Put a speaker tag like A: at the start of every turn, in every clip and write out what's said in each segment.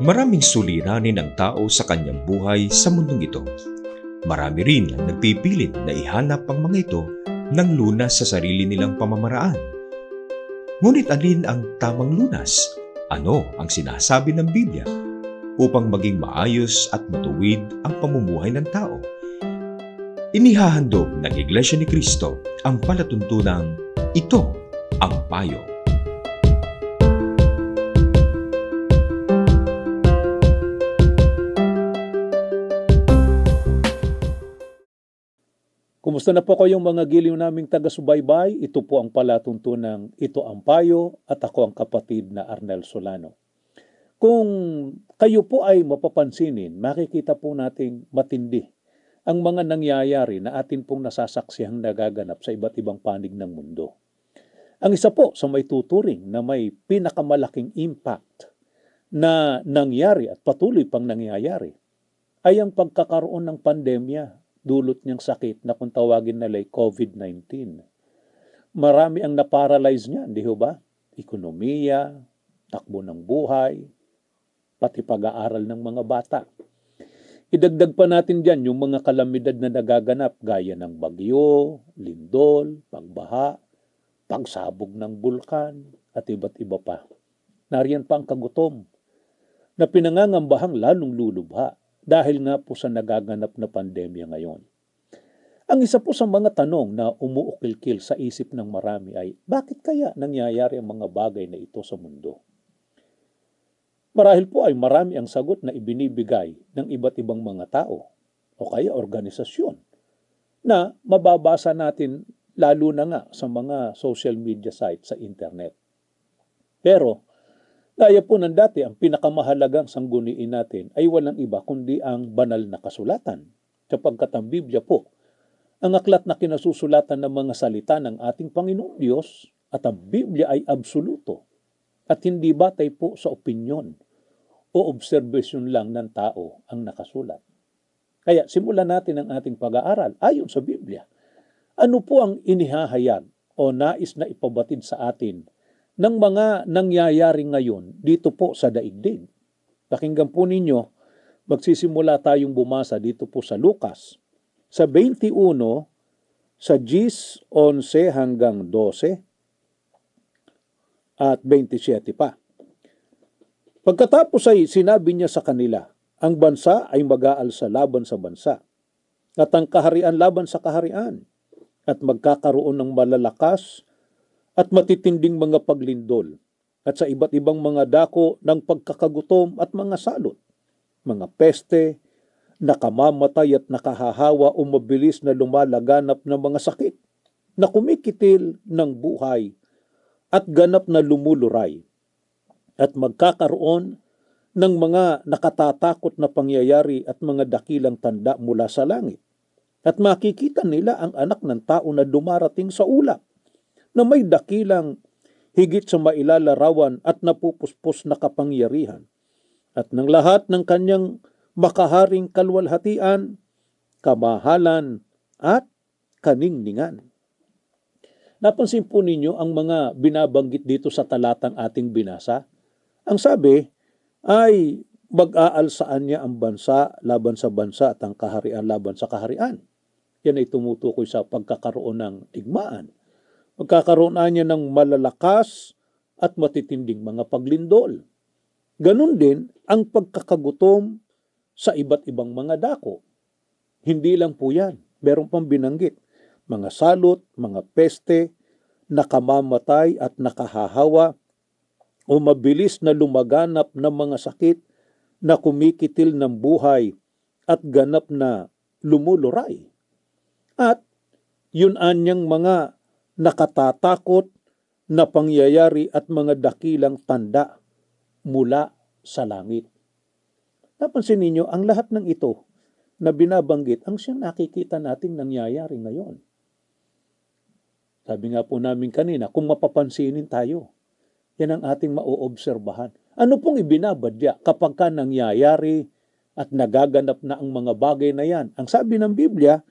A: Maraming suliranin ang tao sa kanyang buhay sa mundong ito. Marami rin ang nagpipilit na ihanap ang mga ito ng lunas sa sarili nilang pamamaraan. Ngunit alin ang tamang lunas? Ano ang sinasabi ng Biblia upang maging maayos at matuwid ang pamumuhay ng tao? Inihahandog ng Iglesia ni Cristo ang palatuntunang ito ang payo.
B: Kumusta na po kayong mga giliw naming taga-subaybay? Ito po ang palatuntunang Ito ang Payo at ako ang kapatid na Arnel Solano. Kung kayo po ay mapapansinin, makikita po nating matindi ang mga nangyayari na atin pong nasasaksihang nagaganap sa iba't ibang panig ng mundo. Ang isa po sa may tuturing na may pinakamalaking impact na nangyari at patuloy pang nangyayari ay ang pagkakaroon ng pandemya, dulot niyang sakit na kung tawagin nila ay COVID-19. Marami ang na-paralyze niyan, di ba? Ekonomiya, takbo ng buhay, pati pag-aaral ng mga bata. Idagdag pa natin dyan yung mga kalamidad na nagaganap gaya ng bagyo, lindol, pagbaha, pagsabog ng bulkan, at iba't iba pa. Nariyan pa ang kagutom na pinangangambahang lalong lulubha dahil nga po sa nagaganap na pandemya ngayon. Ang isa po sa mga tanong na umuukil-kil sa isip ng marami ay, bakit kaya nangyayari ang mga bagay na ito sa mundo? Marahil po ay marami ang sagot na ibinibigay ng iba't ibang mga tao o kaya organisasyon na mababasa natin lalo na nga sa mga social media sites sa internet. Pero, gaya po ng dati, ang pinakamahalagang sangguniin natin ay walang iba kundi ang banal na kasulatan. Sapagkat ang Biblia po, ang aklat na kinasusulatan ng mga salita ng ating Panginoong Diyos at ang Biblia ay absoluto at hindi batay po sa opinyon o obserbasyon lang ng tao ang nakasulat. Kaya simulan natin ang ating pag-aaral ayon sa Biblia. Ano po ang inihahayag o nais na ipabatid sa atin ng mga nangyayari ngayon dito po sa daigdig? Pakinggan po ninyo, magsisimula tayong bumasa dito po sa Lucas, sa 21, sa 10, 11 hanggang 12, at 27 pa. Pagkatapos ay sinabi niya sa kanila, ang bansa ay mag-aalsa laban sa bansa, at ang kaharian laban sa kaharian, at magkakaroon ng malalakas at matitinding mga paglindol, at sa iba't ibang mga dako ng pagkakagutom at mga salot, mga peste, nakamamatay at nakahahawa o mabilis na lumalaganap ng mga sakit, na kumikitil ng buhay at ganap na lumuluray, at magkakaroon ng mga nakatatakot na pangyayari at mga dakilang tanda mula sa langit. At makikita nila ang anak ng tao na dumarating sa ulap, na may dakilang higit sa mailalarawan at napupuspos na kapangyarihan, at ng lahat ng kanyang makaharing kalwalhatian, kamahalan, at kaningningan. Napansin po ninyo ang mga binabanggit dito sa talatang ating binasa? Ang sabi ay mag-aalsaan niya ang bansa laban sa bansa at ang kaharian laban sa kaharian. Yan ay tumutukoy sa pagkakaroon ng digmaan. Magkakaroon niya ng malalakas at matitinding mga paglindol. Ganun din ang pagkakagutom sa iba't ibang mga dako. Hindi lang po yan. Meron pang binanggit. Mga salot, mga peste, nakamamatay at nakahahawa o mabilis na lumaganap ng mga sakit na kumikitil ng buhay at ganap na lumuluray. At yun anyang mga nakatatakot na pangyayari at mga dakilang tanda mula sa langit. Napansin ninyo, ang lahat ng ito na binabanggit ang siyang nakikita nating nangyayari ngayon. Sabi nga po namin kanina, kung mapapansinin tayo, yan ang ating mauobserbahan. Ano pong ibinabadya kapag ka nangyayari at nagaganap na ang mga bagay na yan? Ang sabi ng Biblia,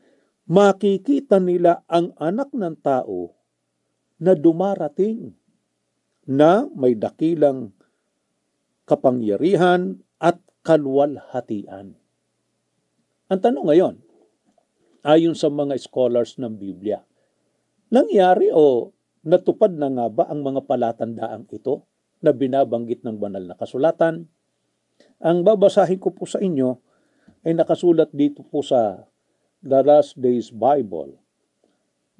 B: makikita nila ang anak ng tao na dumarating na may dakilang kapangyarihan at kaluwalhatian. Ang tanong ngayon, ayon sa mga scholars ng Biblia, nangyari o natupad na nga ba ang mga palatandaang ito na binabanggit ng banal na kasulatan? Ang babasahin ko po sa inyo ay nakasulat dito po sa The Last Days Bible.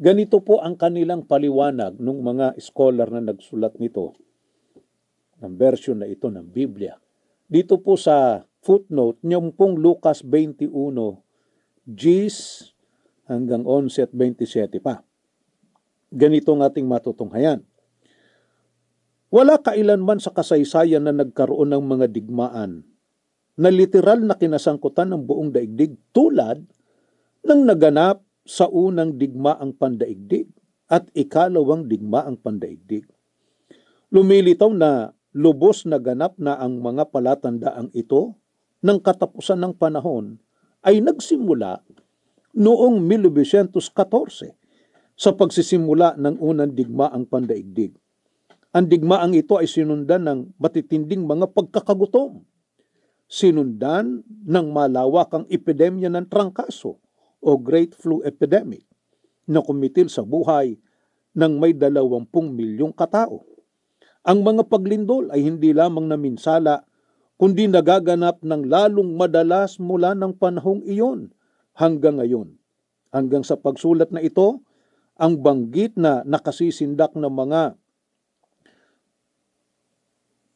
B: Ganito po ang kanilang paliwanag ng mga scholar na nagsulat nito, ng version na ito ng Biblia. Dito po sa footnote, niyong pong Lucas 21, Gs hanggang 11 at 27 pa. Ganito ang ating matutunghayan. Wala kailanman sa kasaysayan na nagkaroon ng mga digmaan na literal na kinasangkutan ng buong daigdig tulad ng naganap sa unang digmaang pandaigdig at ikalawang digmaang pandaigdig. Lumilitaw na lubos na ganap na ang mga palatandaang ito ng katapusan ng panahon ay nagsimula noong 1914 sa pagsisimula ng unang digmaang pandaigdig. Ang digmaang ito ay sinundan ng matitinding mga pagkakagutom, sinundan ng malawakang epidemya ng trangkaso o Great Flu Epidemic na kumitil sa buhay ng may 20 milyong katao. Ang mga paglindol ay hindi lamang naminsala kundi nagaganap ng lalong madalas mula ng panahong iyon hanggang ngayon. Hanggang sa pagsulat na ito, ang banggit na nakasisindak ng mga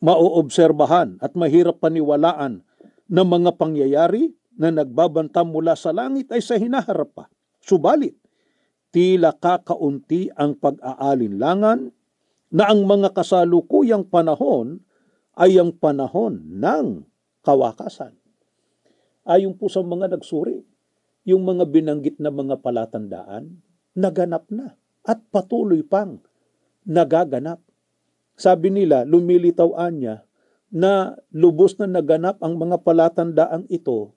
B: mauobserbahan at mahirap paniwalaan na mga pangyayari na nagbabanta mula sa langit ay sa hinaharap pa. Subalit, tila kakaunti ang pag-aalinlangan na ang mga kasalukuyang panahon ay ang panahon ng kawakasan. Ayon po sa mga nagsuri, yung mga binanggit na mga palatandaan, naganap na at patuloy pang nagaganap. Sabi nila, lumilitaw niya na lubos na naganap ang mga palatandaang ito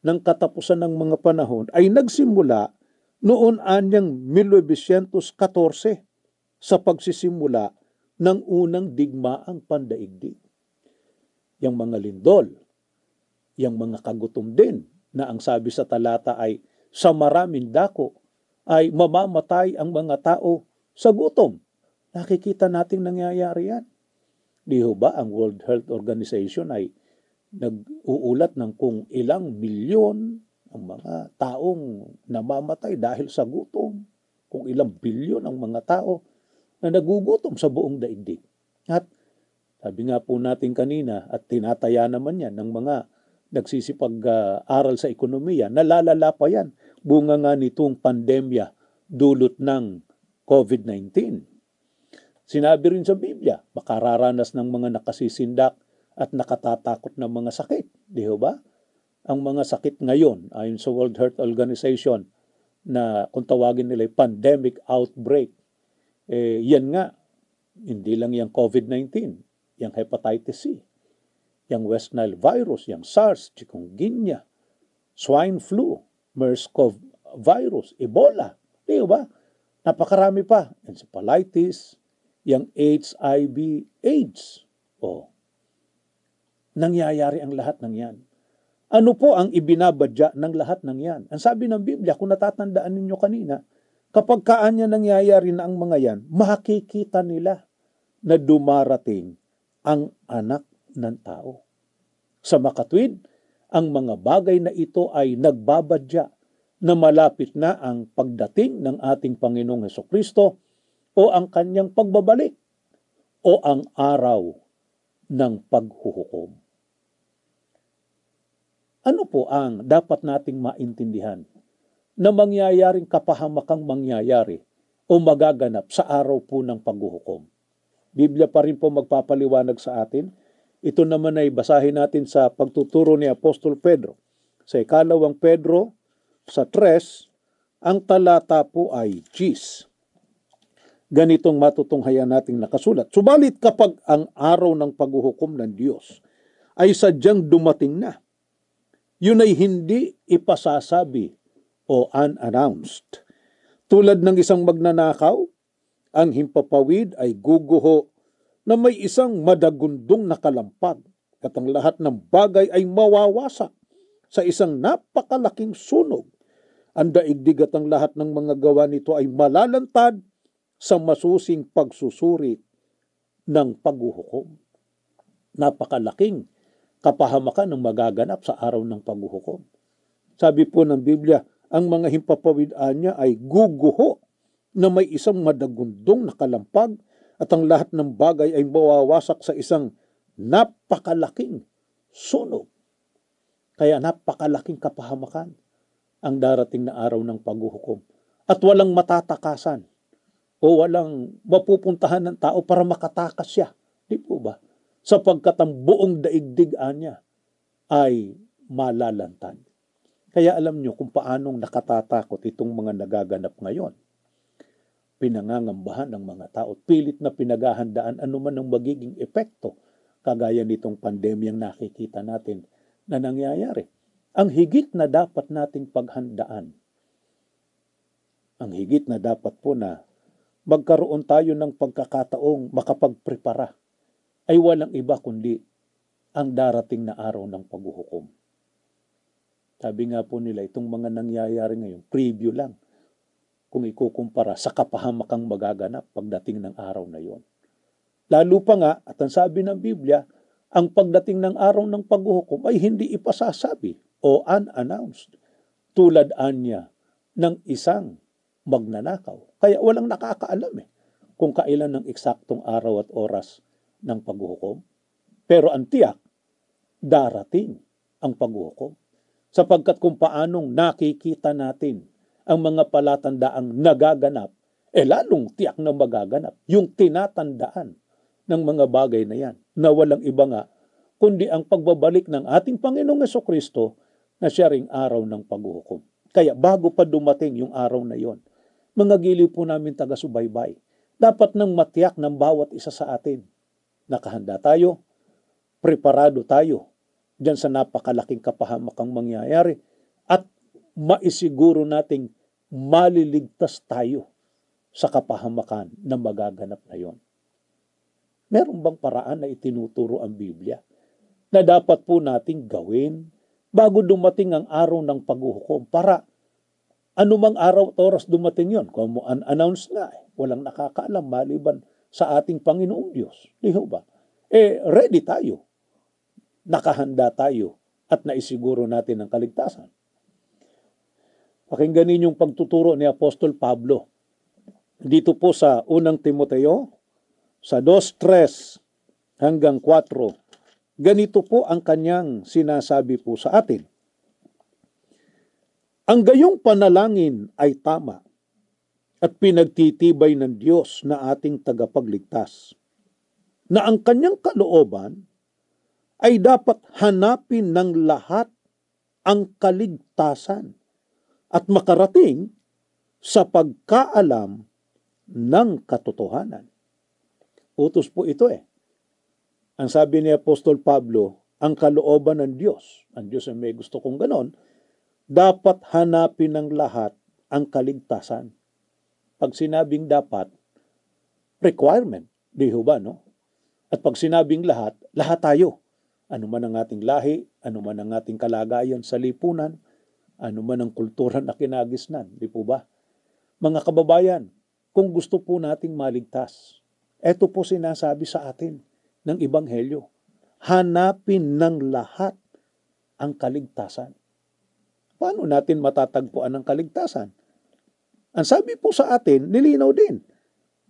B: ng katapusan ng mga panahon ay nagsimula noon anyang 1914 sa pagsisimula ng unang digmaang pandaigdig. Yang mga lindol, yang mga kagutom din na ang sabi sa talata ay sa maraming dako ay mamamatay ang mga tao sa gutom. Nakikita nating nangyayari yan. Di ho ba ang World Health Organization ay nag-uulat ng kung ilang milyon ang mga taong namamatay dahil sa gutom, kung ilang bilyon ang mga tao na nagugutom sa buong daigdig. At sabi nga po natin kanina at tinataya naman yan ng mga nagsisipag-aral sa ekonomiya, nalalala pa yan. Bunga nga nitong pandemya dulot ng COVID-19. Sinabi rin sa Biblia, makararanas ng mga nakasisindak at nakatatakot na mga sakit. Di ba? Ang mga sakit ngayon, ayon sa World Health Organization, na kung tawagin nila pandemic outbreak, yan nga, hindi lang yung COVID-19, yung hepatitis C, yung West Nile virus, yung SARS, chikungunya, swine flu, MERS-CoV virus, Ebola. Di ba? Napakarami pa. Encephalitis, yung HIV, AIDS. Nangyayari ang lahat ng yan. Ano po ang ibinabadya ng lahat ng yan? Ang sabi ng Biblia, kung natatandaan ninyo kanina, kapag kaanya nangyayari na ang mga yan, makikita nila na dumarating ang anak ng tao. Sa makatwid, ang mga bagay na ito ay nagbabadya na malapit na ang pagdating ng ating Panginoong Hesukristo o ang kanyang pagbabalik o ang araw ng paghuhukom. Ano po ang dapat nating maintindihan na mangyayaring kapahamakang mangyayari o magaganap sa araw po ng paghuhukom? Biblia pa rin po magpapaliwanag sa atin. Ito naman ay basahin natin sa pagtuturo ni Apostol Pedro. Sa ikalawang Pedro, sa 3, ang talata po ay Gs. Ganitong matutunghayan nating nakasulat. Subalit kapag ang araw ng paghuhukom ng Diyos ay sadyang dumating na, yun ay hindi ipasasabi o unannounced. Tulad ng isang magnanakaw, ang himpapawid ay guguho na may isang madagundong nakalampag at ang lahat ng bagay ay mawawasak sa isang napakalaking sunog. Ang daigdig at ang lahat ng mga gawa nito ay malalantad sa masusing pagsusuri ng paghuhukom. Napakalaking kapahamakan ng magaganap sa araw ng paghuhukom. Sabi po ng Biblia, ang mga himpapawid-an niya ay guguho na may isang madagundong na kalampag at ang lahat ng bagay ay mawawasak sa isang napakalaking sunog. Kaya napakalaking kapahamakan ang darating na araw ng paghuhukom. At walang matatakasan o walang mapupuntahan ng tao para makatakas siya. Di po ba? Sapagkat ang buong daigdigan niya ay malalantad. Kaya alam nyo kung paanong nakatatakot itong mga nagaganap ngayon. Pinangangambahan ng mga tao, pilit na pinaghahandaan anuman ang magiging epekto kagaya nitong pandemyang nakikita natin na nangyayari. Ang higit na dapat nating paghandaan, ang higit na dapat po na magkaroon tayo ng pagkakataong makapagprepara ay walang iba kundi ang darating na araw ng paghuhukom. Sabi nga po nila, itong mga nangyayari ngayon, preview lang kung ikukumpara sa kapahamakang magaganap pagdating ng araw na yon. Lalo pa nga, at ang sabi ng Biblia, ang pagdating ng araw ng paghuhukom ay hindi ipasasabi o unannounced tulad anya ng isang magnanakaw. Kaya walang nakakaalam kung kailan ang eksaktong araw at oras ng paghuhukom. Pero ang tiyak, darating ang paghuhukom. Sapagkat kung paanong nakikita natin ang mga palatandaang nagaganap, lalong tiyak na magaganap. Yung tinatandaan ng mga bagay na yan, na walang iba nga, kundi ang pagbabalik ng ating Panginoong Jesucristo na siya ring araw ng paghuhukom. Kaya bago pa dumating yung araw na yon, mga giliw po namin taga-subaybay, dapat nang matiyak ng bawat isa sa atin. Nakahanda tayo, preparado tayo diyan sa napakalaking kapahamakang mangyayari at maisiguro nating maliligtas tayo sa kapahamakan na magaganap na yon. Meron bang paraan na itinuturo ang Biblia na dapat po nating gawin bago dumating ang araw ng paghuhukom para anumang araw at oras dumating yon? Kung unannounced nga, walang nakakaalam maliban sa ating Panginoong Diyos. Di ba? Ready tayo. Nakahanda tayo at naisiguro natin ang kaligtasan. Pakinggan ninyong pagtuturo ni Apostol Pablo. Dito po sa unang Timoteo, sa 2:3 hanggang 4, ganito po ang kanyang sinasabi po sa atin. Ang gayong panalangin ay tama at pinagtitibay ng Diyos na ating tagapagligtas, na ang kanyang kalooban ay dapat hanapin ng lahat ang kaligtasan at makarating sa pagkaalam ng katotohanan. Utos po ito Ang sabi ni Apostol Pablo, ang kalooban ng Diyos, ang Diyos ay may gusto kong ganon, dapat hanapin ng lahat ang kaligtasan. Pag sinabing dapat, requirement, di ba, no? At pag sinabing lahat, lahat tayo. Ano man ang ating lahi, ano man ang ating kalagayan sa lipunan, ano man ang kultura na kinagisnan, di po ba? Mga kababayan, kung gusto po nating maligtas, eto po sinasabi sa atin ng Ebanghelyo, hanapin ng lahat ang kaligtasan. Paano natin matatagpuan ang kaligtasan? Ang sabi po sa atin, nilinaw din,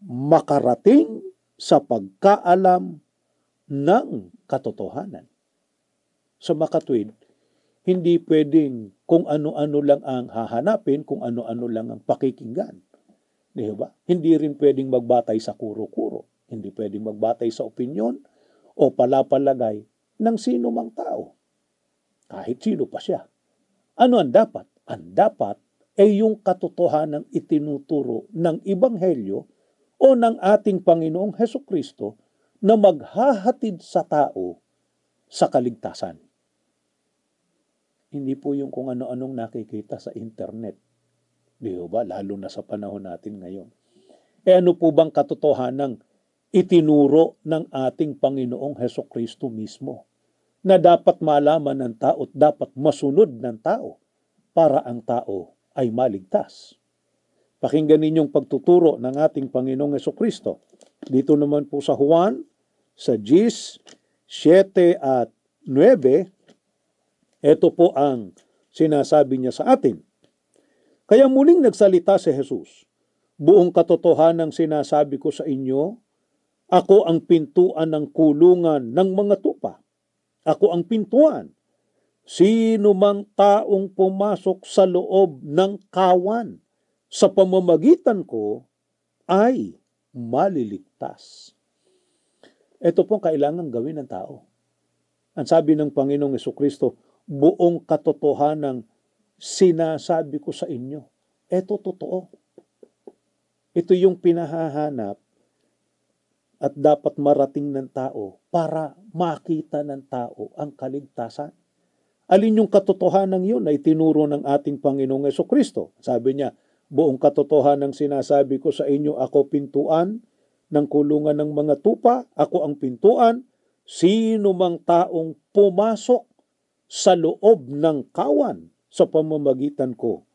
B: makarating sa pagkaalam ng katotohanan. Sa makatwid, hindi pwedeng kung ano-ano lang ang hahanapin, kung ano-ano lang ang pakikinggan. Di ba? Hindi rin pwedeng magbatay sa kuro-kuro. Hindi pwedeng magbatay sa opinyon o palapalagay ng sino mang tao. Kahit sino pa siya. Ano ang dapat? Ang dapat ay yung katotohanan itinuturo ng Ebanghelyo o ng ating Panginoong Hesukristo na maghahatid sa tao sa kaligtasan. Hindi po yung kung ano-anong nakikita sa internet. Di ba? Lalo na sa panahon natin ngayon. Ano po bang katotohanang itinuro ng ating Panginoong Hesukristo mismo? na dapat malaman ng tao at dapat masunod ng tao para ang tao ay maligtas. Pakinggan ninyong pagtuturo ng ating Panginoong Hesukristo. Dito naman po sa Juan, sa 10:7 at 9, ito po ang sinasabi niya sa atin. Kaya muling nagsalita si Jesus, buong katotohanan sinasabi ko sa inyo, ako ang pintuan ng kulungan ng mga tupa. Ako ang pintuan. Sino mang taong pumasok sa loob ng kawan sa pamamagitan ko ay maliligtas. Ito pong kailangan gawin ng tao. Ang sabi ng Panginoong Hesukristo, buong katotohanan sinasabi ko sa inyo. Ito totoo. Ito yung pinahahanap at dapat marating ng tao para makita ng tao ang kaligtasan. Alin yung katotohanan yun ay tinuro ng ating Panginoong Hesukristo. Sabi niya, buong katotohanan sinasabi ko sa inyo, ako pintuan ng kulungan ng mga tupa, ako ang pintuan, sino mang taong pumasok sa loob ng kawan sa pamamagitan ko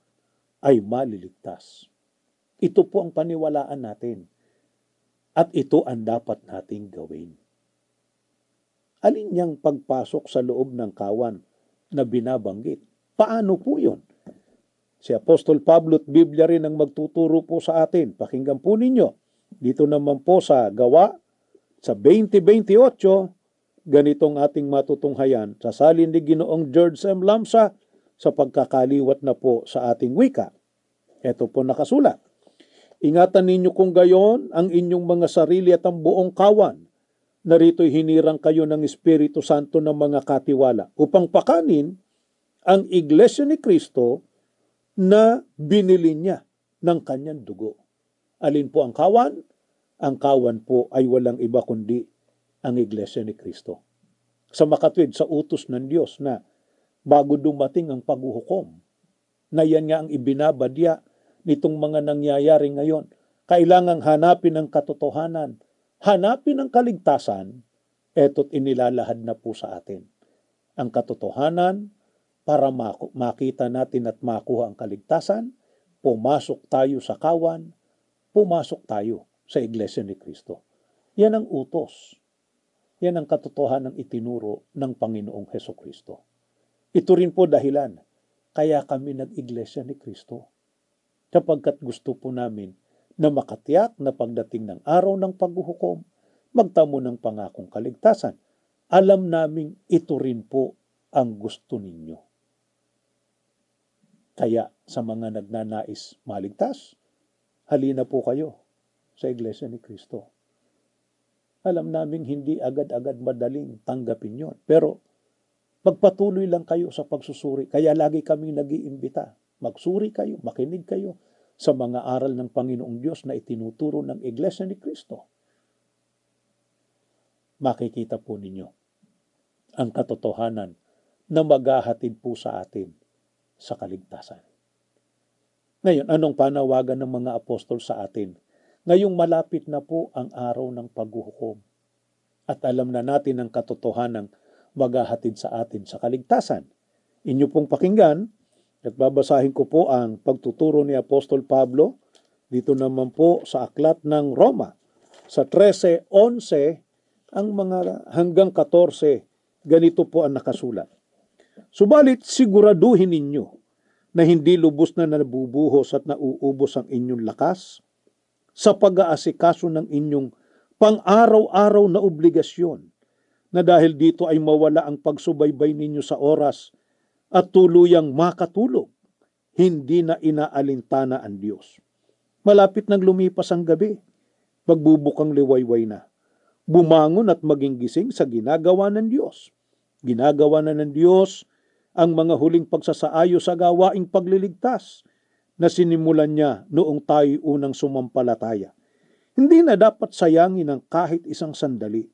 B: ay maliligtas. Ito po ang paniwalaan natin. At ito ang dapat nating gawin. Alin niyang pagpasok sa loob ng kawan na binabanggit? Paano po yun? Si Apostol Pablo at Biblia rin ang magtuturo po sa atin. Pakinggan po ninyo. Dito naman po sa Gawa, sa 20:28, ganitong ating matutunghayan. Sasalin ni Ginoong George M. Lamsa sa pagkakaliwat na po sa ating wika. Ito po nakasulat. Ingatan ninyo kung gayon ang inyong mga sarili at ang buong kawan. Narito'y hinirang kayo ng Espiritu Santo ng mga katiwala upang pakanin ang Iglesia ni Kristo na binili niya ng kanyang dugo. Alin po ang kawan? Ang kawan po ay walang iba kundi ang Iglesia ni Kristo. Sa makatwid, sa utos ng Diyos na bago dumating ang paghuhukom, na yan nga ang ibinabadya nitong mga nangyayari ngayon. Kailangang hanapin ang katotohanan, hanapin ang kaligtasan, eto't inilalahad na po sa atin. Ang katotohanan, para makita natin at makuha ang kaligtasan, pumasok tayo sa kawan, pumasok tayo sa Iglesia ni Kristo. Yan ang utos. Yan ang katotohanan itinuro ng Panginoong Hesukristo. Ito rin po dahilan, kaya kami nag-Iglesia ni Kristo. Sapagkat gusto po namin na makatiyak na pagdating ng araw ng paghuhukom, magtamo ng pangakong kaligtasan. Alam naming ito rin po ang gusto ninyo. Kaya sa mga nagnanais maligtas, halina po kayo sa Iglesia ni Kristo. Alam naming hindi agad-agad madaling tanggapin yon. Pero magpatuloy lang kayo sa pagsusuri. Kaya lagi kaming nag-iimbita. Magsuri kayo, makinig kayo sa mga aral ng Panginoong Diyos na itinuturo ng Iglesia ni Kristo. Makikita po ninyo ang katotohanan na maghahatid po sa atin sa kaligtasan. Ngayon, anong panawagan ng mga apostol sa atin? Ngayong malapit na po ang araw ng paghuhukom at alam na natin ang katotohanan maghahatid sa atin sa kaligtasan. Inyo pong pakinggan at babasahin ko po ang pagtuturo ni Apostol Pablo dito naman po sa aklat ng Roma sa 13:11 ang mga hanggang 14, ganito po ang nakasulat. Subalit siguraduhin ninyo na hindi lubos na nabubuhos at nauubos ang inyong lakas sa pag-aasikaso ng inyong pang-araw-araw na obligasyon, na dahil dito ay mawala ang pagsubaybay ninyo sa oras at tuluyang makatulog, hindi na inaalintana ang Diyos. Malapit nang lumipas ang gabi, magbubukang liwayway na. Bumangon at maging gising sa ginagawa ng Diyos. Ginagawa na ng Diyos ang mga huling pagsasaayo sa gawaing pagliligtas na sinimulan niya noong tayo unang sumampalataya. Hindi na dapat sayangin ang kahit isang sandali.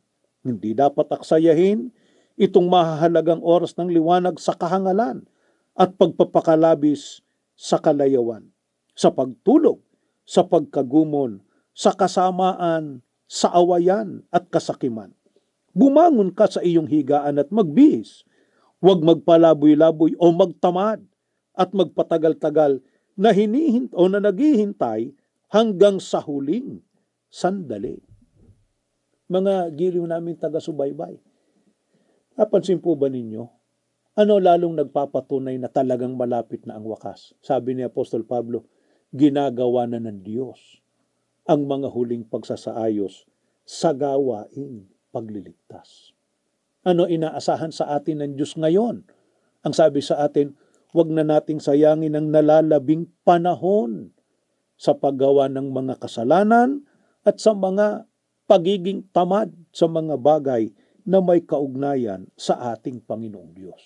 B: Hindi dapat aksayahin itong mahahalagang oras ng liwanag sa kahangalan at pagpapakalabis sa kalayawan, sa pagtulog, sa pagkagumon, sa kasamaan, sa awayan at kasakiman. Bumangon ka sa iyong higaan at magbihis. Huwag magpalaboy-laboy o magtamad at magpatagal-tagal na o na naghihintay hanggang sa huling sandali. Mga giliw namin taga-subaybay, napansin po ba ninyo? Ano lalong nagpapatunay na talagang malapit na ang wakas? Sabi ni Apostol Pablo, ginagawa na ng Diyos ang mga huling pagsasaayos sa gawaing pagliligtas. Ano inaasahan sa atin ng Diyos ngayon? Ang sabi sa atin, huwag na nating sayangin ang nalalabing panahon sa paggawa ng mga kasalanan at sa mga pagiging tamad sa mga bagay na may kaugnayan sa ating Panginoong Diyos.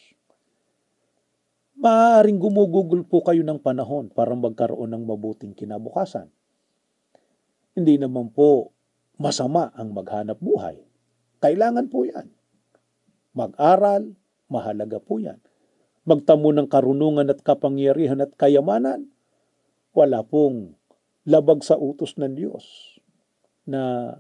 B: Maaaring gumugugol po kayo ng panahon para magkaroon ng mabuting kinabukasan. Hindi naman po masama ang maghanap buhay. Kailangan po yan. Mag-aral, mahalaga po yan. Magtamo ng karunungan at kapangyarihan at kayamanan, wala pong labag sa utos ng Diyos na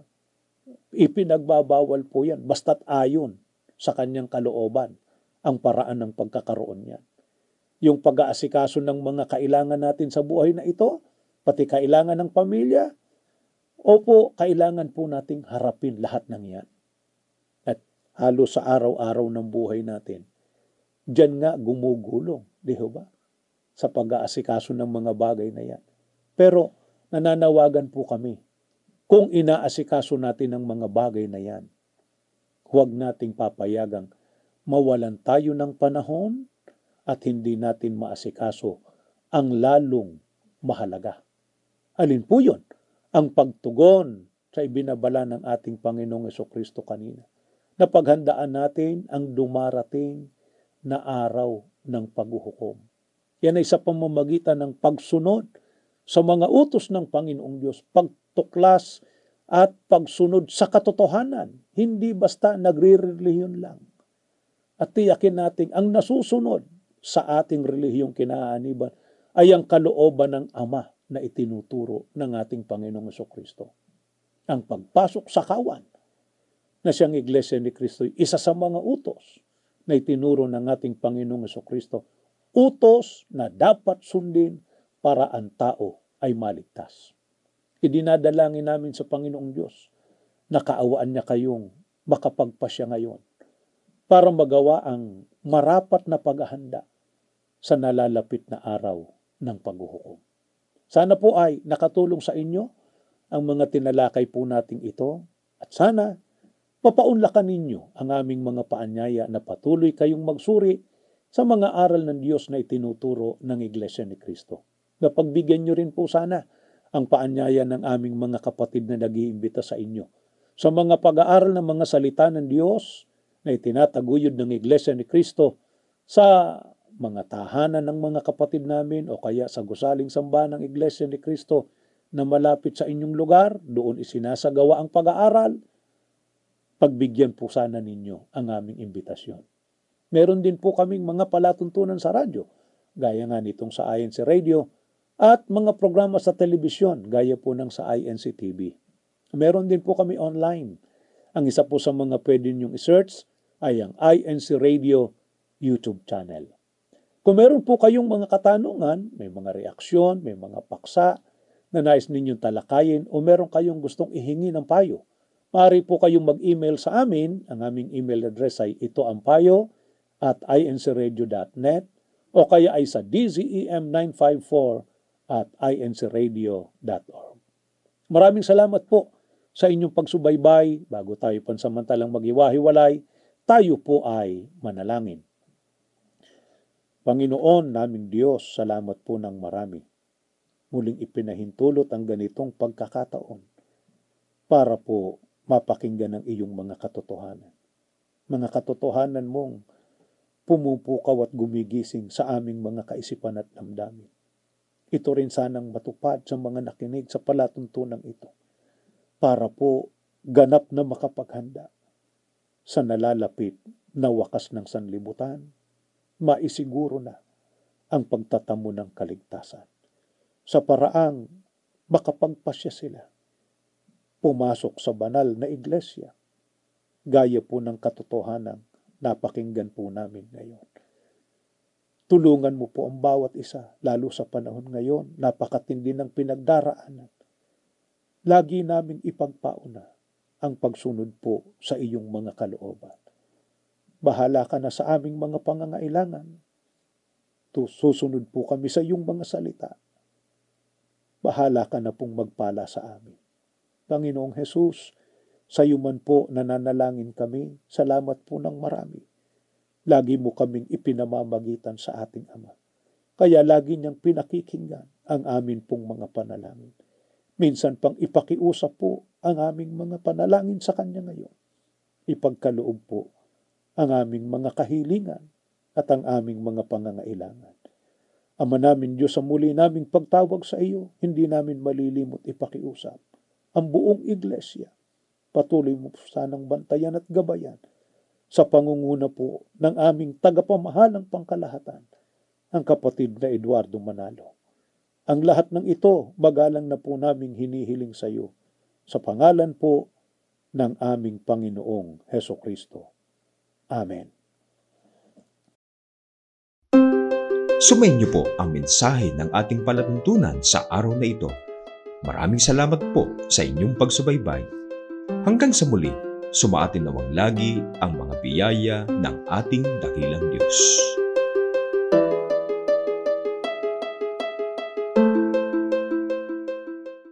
B: ipinagbabawal po yan, basta't ayon sa kanyang kalooban ang paraan ng pagkakaroon niyan. Yung pag-aasikaso ng mga kailangan natin sa buhay na ito, pati kailangan ng pamilya, opo, kailangan po nating harapin lahat ng yan. At halos sa araw-araw ng buhay natin, diyan nga gumugulong, di ba? Sa pag-aasikaso ng mga bagay na yan. Pero nananawagan po kami, kung inaasikaso natin ang mga bagay na yan, huwag nating papayagang mawalan tayo ng panahon at hindi natin maasikaso ang lalong mahalaga. Alin po yun? Ang pagtugon sa ibinabala ng ating Panginoong Jesucristo kanina. Na paghandaan natin ang dumarating na araw ng paghuhukom. Yan ay sa pamamagitan ng pagsunod sa mga utos ng Panginoong Diyos, pagtuklas at pagsunod sa katotohanan, hindi basta nagre-relihiyon lang. At tiyakin natin ang nasusunod sa ating relihiyong kinaaniban ay ang kalooban ng Ama na itinuturo ng ating Panginoong Jesucristo. Ang pagpasok sa kawan na siyang Iglesia ni Kristo, isa sa mga utos na itinuro ng ating Panginoong Jesucristo, utos na dapat sundin para ang tao ay maligtas. Idinadalangin namin sa Panginoong Diyos na kaawaan niya kayong makapagpasya ngayon para magawa ang marapat na paghahanda sa nalalapit na araw ng paghuhukom. Sana po ay nakatulong sa inyo ang mga tinalakay po nating ito at sana papaunlakan ninyo ang aming mga paanyaya na patuloy kayong magsuri sa mga aral ng Diyos na itinuturo ng Iglesia ni Kristo. Napagbigyan nyo rin po sana ang paanyaya ng aming mga kapatid na nag-iimbita sa inyo sa mga pag-aaral ng mga salita ng Diyos na itinataguyod ng Iglesia ni Kristo sa mga tahanan ng mga kapatid namin o kaya sa gusaling sambahan ng Iglesia ni Kristo na malapit sa inyong lugar, doon isinasagawa ang pag-aaral. Pagbigyan po sana ninyo ang aming imbitasyon. Meron din po kaming mga palatuntunan sa radyo, gaya nga nitong sa INC Radio, at mga programa sa telebisyon, gaya po ng sa INC TV. Meron din po kami online. Ang isa po sa mga pwede niyong i-search ay ang INC Radio YouTube channel. Kung meron po kayong mga katanungan, may mga reaksyon, may mga paksa na nais ninyong talakayin o meron kayong gustong ihingi ng payo, maaari po kayong mag-email sa amin. Ang aming email address ay itoampayo@incradio.net o kaya ay sa dzem954@incradio.org. Maraming salamat po sa inyong pagsubaybay. Bago tayo pansamantalang maghiwa-hiwalay, tayo po ay manalangin. Panginoon naming Diyos, salamat po ng marami. Muling ipinahintulot ang ganitong pagkakataon para po mapakinggan ang iyong mga katotohanan. Mga katotohanan mong pumupukaw at gumigising sa aming mga kaisipan at damdamin. Ito rin sanang matupad sa mga nakinig sa palatuntunan ito para po ganap na makapaghanda sa nalalapit na wakas ng sanlibutan, maisiguro na ang pagtatamo ng kaligtasan. Sa paraang makapagpasya sila, pumasok sa banal na iglesia gaya po ng katotohanan napakinggan po namin ngayon. Tulungan mo po ang bawat isa, lalo sa panahon ngayon, napakatindi ng pinagdaraanan. Lagi naming ipagpauna ang pagsunod po sa iyong mga kalooban. Bahala ka na sa aming mga pangangailangan. Susunod po kami sa iyong mga salita. Bahala ka na pong magpala sa amin. Panginoong Hesus, sa iyo man po nananalangin kami, salamat po ng marami. Lagi mo kaming ipinamamagitan sa ating Ama. Kaya lagi niyang pinakikinggan ang amin pong mga panalangin. Minsan pang ipakiusap po ang aming mga panalangin sa Kanya ngayon. Ipagkaloob po ang aming mga kahilingan at ang aming mga pangangailangan. Ama namin Diyos, sa muli naming pagtawag sa iyo, hindi namin malilimot ipakiusap ang buong iglesia. Patuloy mo sanang bantayan at gabayan sa pangunguna po ng aming tagapamahalang pangkalahatan, ang kapatid na Eduardo Manalo. Ang lahat ng ito, magalang na po naming hinihiling sa iyo, sa pangalan po ng aming Panginoong Hesukristo. Amen.
A: Sumayin niyo po ang mensahe ng ating palatuntunan sa araw na ito. Maraming salamat po sa inyong pagsubaybay. Hanggang sa muli, sumaatin nawang lagi ang mga biyaya ng ating dakilang Diyos.